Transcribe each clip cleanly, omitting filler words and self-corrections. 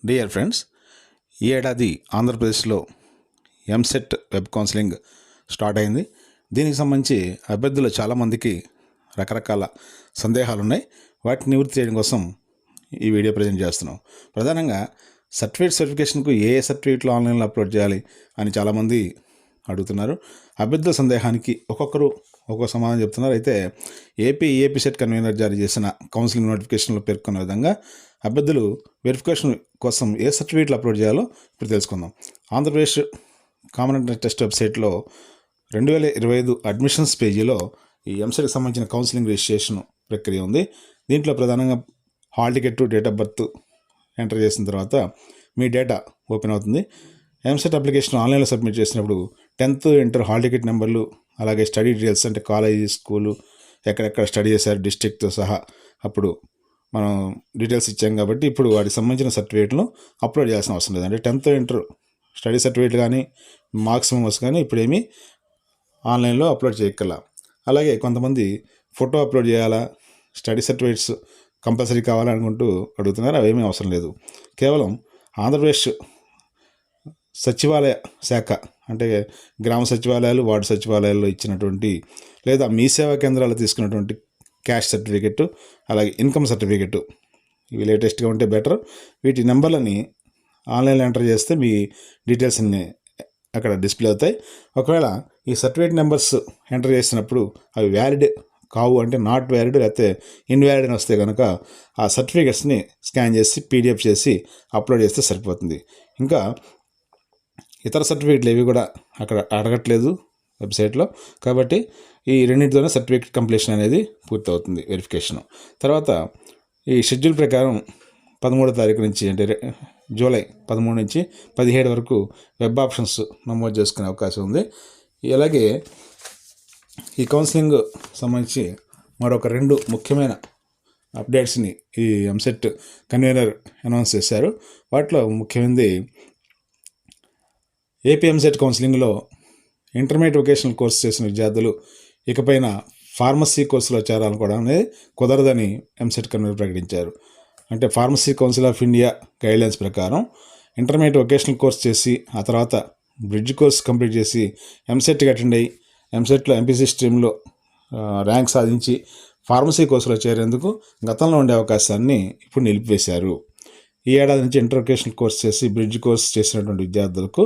Dear friends, ఈ ఏడాది ఆంధ్రప్రదేశ్లో ఎంసెట్ వెబ్ కౌన్సిలింగ్ స్టార్ట్ అయింది. దీనికి సంబంధించి అభ్యర్థులు చాలామందికి రకరకాల సందేహాలు ఉన్నాయి. వాటిని నివృత్తి చేయడం కోసం ఈ వీడియో ప్రజెంట్ చేస్తున్నాం. ప్రధానంగా సర్టిఫికేషన్కు ఏ సర్టిఫికేట్లు ఆన్లైన్లో అప్లోడ్ చేయాలి అని చాలామంది అడుగుతున్నారు. అభ్యర్థుల సందేహానికి ఒక్కొక్కరు ఒక్కొక్క సమాధానం చెప్తున్నారు. అయితే ఏపీ సెట్ కన్వీనర్ జారీ చేసిన కౌన్సిలింగ్ నోటిఫికేషన్లో పేర్కొన్న విధంగా అభ్యర్థులు వెరిఫికేషన్ కోసం ఏ సర్టిఫికేట్లు అప్లోడ్ చేయాలో ఇప్పుడు తెలుసుకుందాం. ఆంధ్రప్రదేశ్ కామన్ ఎంట్రన్స్ టెస్ట్ వెబ్సైట్లో 2025 అడ్మిషన్స్ పేజీలో ఈ ఎంసెట్కి సంబంధించిన కౌన్సిలింగ్ రిజిస్ట్రేషన్ ప్రక్రియ ఉంది. దీంట్లో ప్రధానంగా hall ticket, date of birth enter చేసిన తర్వాత మీ డేటా ఓపెన్ అవుతుంది. ఎంసెట్ అప్లికేషన్ ఆన్లైన్లో సబ్మిట్ చేసినప్పుడు 10th ఇంటర్ హాల్ టికెట్ నెంబర్లు, అలాగే స్టడీ డీటెయిల్స్ అంటే కాలేజీ, స్కూలు, ఎక్కడెక్కడ స్టడీ చేశారు డిస్ట్రిక్ట్తో సహా అప్పుడు మనం డీటెయిల్స్ ఇచ్చాం కాబట్టి ఇప్పుడు వాటికి సంబంధించిన సర్టిఫికేట్లను అప్లోడ్ చేయాల్సిన అవసరం లేదు. అంటే 10th ఇంటర్ స్టడీ సర్టిఫికేట్ కానీ మార్క్స్ మెమోస్ కానీ ఇప్పుడేమీ ఆన్లైన్లో అప్లోడ్ చేయగల. అలాగే కొంతమంది ఫోటో అప్లోడ్ చేయాలా, స్టడీ సర్టిఫికేట్స్ కంపల్సరీ కావాలనుకుంటూ అడుగుతున్నారు. అవేమీ అవసరం లేదు. కేవలం ఆంధ్రప్రదేశ్ సచివాలయ శాఖ అంటే గ్రామ సచివాలయాలు, వార్డు సచివాలయాల్లో ఇచ్చినటువంటి లేదా మీ సేవా కేంద్రాలు తీసుకున్నటువంటి క్యాష్ సర్టిఫికెట్, అలాగే ఇన్కమ్ సర్టిఫికెట్, ఇవి లేటెస్ట్గా ఉంటే బెటర్. వీటి నెంబర్లని ఆన్లైన్లో ఎంటర్ చేస్తే మీ డీటెయిల్స్ అన్ని అక్కడ డిస్ప్లే అవుతాయి. ఒకవేళ ఈ సర్టిఫికేట్ నెంబర్స్ ఎంటర్ చేసినప్పుడు అవి వ్యాలిడ్ కావు అంటే నాట్ వ్యాలిడ్ లేకపోతే ఇన్వ్యాలిడ్ అని వస్తే కనుక ఆ సర్టిఫికేట్స్ని స్కాన్ చేసి పీడిఎఫ్ చేసి అప్లోడ్ చేస్తే సరిపోతుంది. ఇంకా ఇతర సర్టిఫికేట్లు ఏవి కూడా అక్కడ అడగట్లేదు వెబ్సైట్లో. కాబట్టి ఈ రెండింటితోనే సర్టిఫికేట్ కంప్లీషన్ అనేది పూర్తవుతుంది వెరిఫికేషన్. తర్వాత ఈ షెడ్యూల్ ప్రకారం 13వ తారీఖు నుంచి అంటే జూలై 13 నుంచి 17 వరకు వెబ్ ఆప్షన్స్ నమోదు చేసుకునే అవకాశం ఉంది. అలాగే ఈ కౌన్సిలింగ్ సంబంధించి మరొక 2 ముఖ్యమైన అప్డేట్స్ని ఈ ఎంసెట్ కన్వీనర్ అనౌన్స్ చేశారు. వాటిలో ముఖ్యమైనది ఏపీ ఎంసెట్ కౌన్సిలింగ్లో ఇంటర్మీడియట్ వొకేషనల్ కోర్స్ చేసిన విద్యార్థులు ఇకపైన ఫార్మసీ కోర్సులో చేరాలనుకోవడం అనేది కుదరదని ఎంసెట్ కన్వీనర్ ప్రకటించారు. అంటే pharmacy council of India guidelines ప్రకారం ఇంటర్మీడియట్ వొకేషనల్ కోర్స్ చేసి ఆ తర్వాత బ్రిడ్జ్ కోర్స్ కంప్లీట్ చేసి ఎంసెట్కి అటెండ్ అయ్యి ఎంసెట్లో ఎంపీసీ స్ట్రీమ్లో ర్యాంక్ సాధించి ఫార్మసీ కోర్సులో చేరేందుకు గతంలో ఉండే అవకాశాన్ని ఇప్పుడు నిలిపివేశారు. ఈ ఏడాది నుంచి ఇంటర్ వొకేషనల్ కోర్స్ చేసి బ్రిడ్జ్ కోర్స్ చేసినటువంటి విద్యార్థులకు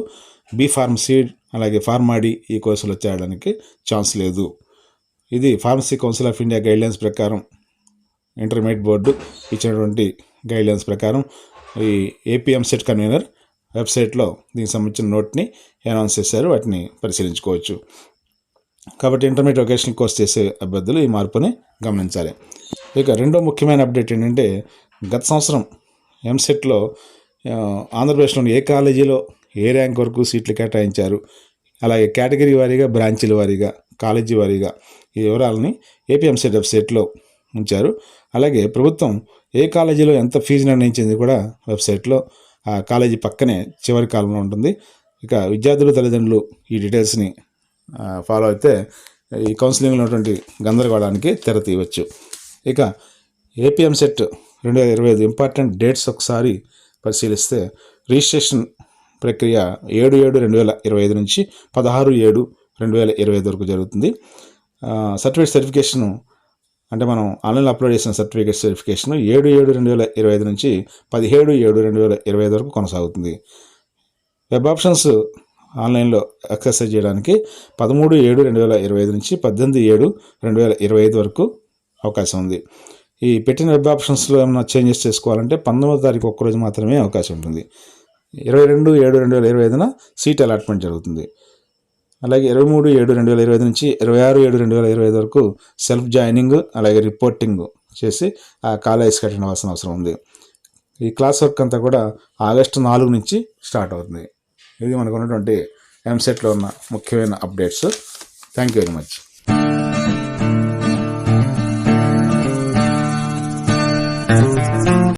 బీ ఫార్మసీ అలాగే ఫార్మాడీ ఈ కోర్సులో చేరడానికి ఛాన్స్ లేదు. ఇది pharmacy council of India guidelines ప్రకారం ఇంటర్మీడియట్ బోర్డు ఇచ్చినటువంటి గైడ్లైన్స్ ప్రకారం ఈ ఏపీ ఎంసెట్ కన్వీనర్ వెబ్సైట్లో దీనికి సంబంధించిన నోట్ని అనౌన్స్ చేశారు. వాటిని పరిశీలించుకోవచ్చు. కాబట్టి ఇంటర్మీడియట్ వొకేషనల్ కోర్స్ చేసే అభ్యర్థులు ఈ మార్పుని గమనించాలి. ఇక రెండో ముఖ్యమైన అప్డేట్ ఏంటంటే గత సంవత్సరం ఎంసెట్లో ఆంధ్రప్రదేశ్లోని ఏ కాలేజీలో ఏ ర్యాంక్ వరకు సీట్లు కేటాయించారు, అలాగే కేటగిరీ వారీగా, బ్రాంచీల వారీగా, కాలేజీ వారీగా ఈ వివరాలని ఏపీ ఎంసెట్ వెబ్సైట్లో ఉంచారు. అలాగే ప్రభుత్వం ఏ కాలేజీలో ఎంత ఫీజు నిర్ణయించింది కూడా వెబ్సైట్లో ఆ కాలేజీ పక్కనే చివరి కాలంలో ఉంటుంది. ఇక విద్యార్థులు, తల్లిదండ్రులు ఈ డీటెయిల్స్ని ఫాలో అయితే ఈ కౌన్సిలింగ్లో ఉన్నటువంటి గందరగోళానికి తెర తీయవచ్చు. ఇక ఏపీ ఎంసెట్ 2025 ఇంపార్టెంట్ డేట్స్ ఒకసారి పరిశీలిస్తే రిజిస్ట్రేషన్ ప్రక్రియ 7/7/2025 నుంచి 16/7/2025 వరకు జరుగుతుంది. సర్టిఫికేషన్ అంటే మనం ఆన్లైన్లో అప్లోడ్ చేసిన సర్టిఫికేట్ వెరిఫికేషన్ 7/7/2025 నుంచి 17/7/2025 వరకు కొనసాగుతుంది. వెబ్ ఆప్షన్స్ ఆన్లైన్లో ఎక్సర్సైజ్ చేయడానికి 13/7/2025 నుంచి 18/7/2025 వరకు అవకాశం ఉంది. ఈ పెట్టిన వెబ్ ఆప్షన్స్లో ఏమైనా చేంజెస్ చేసుకోవాలంటే 19వ తారీఖు ఒక్కరోజు మాత్రమే అవకాశం ఉంటుంది. 22/7/2025 సీట్ అలాట్మెంట్ జరుగుతుంది. అలాగే 23/7/2025 నుంచి 26/7/2025 వరకు సెల్ఫ్ జాయినింగ్ అలాగే రిపోర్టింగ్ చేసి ఆ కాలేజ్కి అటెండ్ అవ్వాల్సిన అవసరం ఉంది. ఈ క్లాస్ వర్క్ అంతా కూడా ఆగస్టు 4 నుంచి స్టార్ట్ అవుతుంది. ఇది మనకు ఉన్నటువంటి ఎంసెట్లో ఉన్న ముఖ్యమైన updates. Thank you very much.